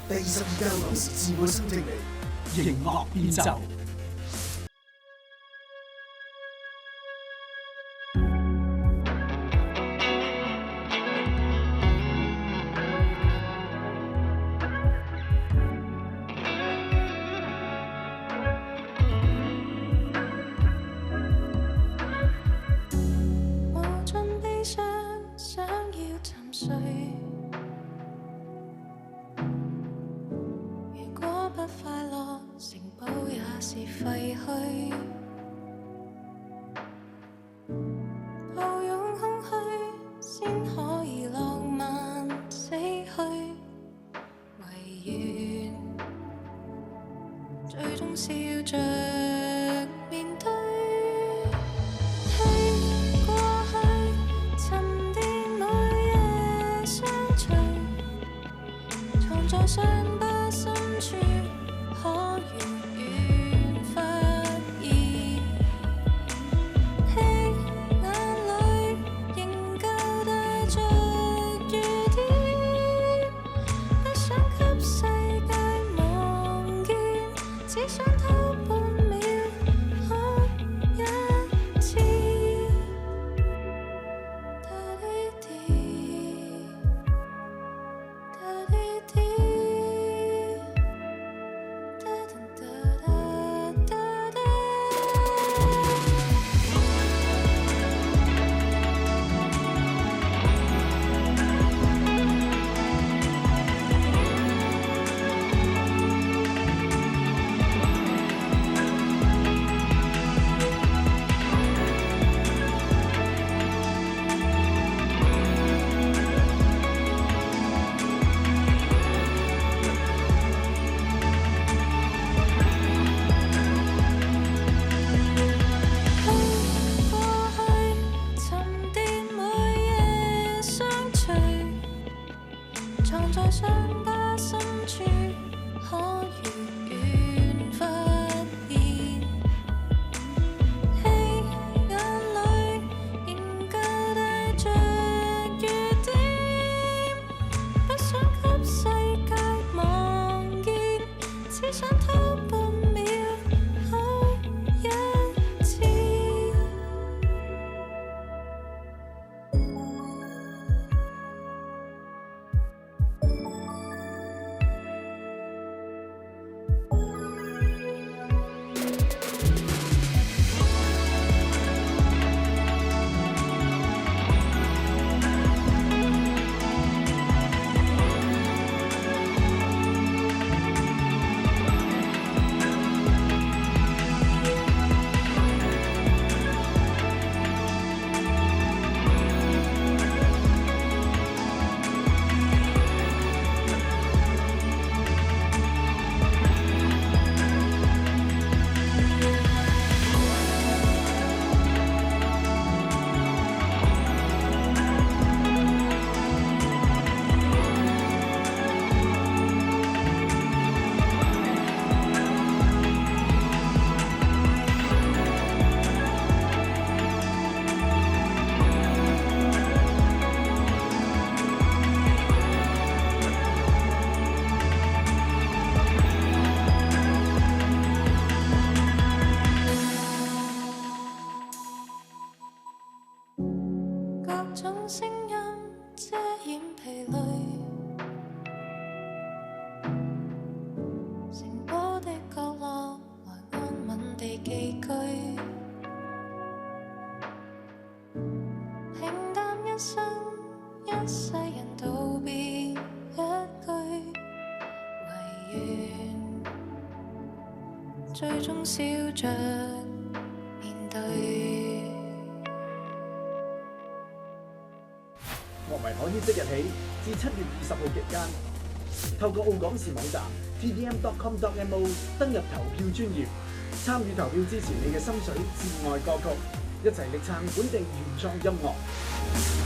第22屆港時自我新正理，迎樂變奏。笑着面對，過去沉澱每夜相隨，藏在傷疤深處，可遠遠發現。眼淚仍舊帶着雨點，不想給世界望見，只想偷半秒看一次。藏在傷疤深處，可遠遠發現。眼淚仍舊帶着雨點，不想給世界望見，只想偷半秒看一次。各種聲音遮掩疲累，城堡的角落來安穩地寄居，平淡一生一世人道別一句，唯願最終笑着面對。樂迷可於即日起至7月20號期間，透過澳港視網站 tdm.com.mo 登入投票專頁，參與投票支持你嘅心水至愛歌曲，一齊力撐本地原創音樂。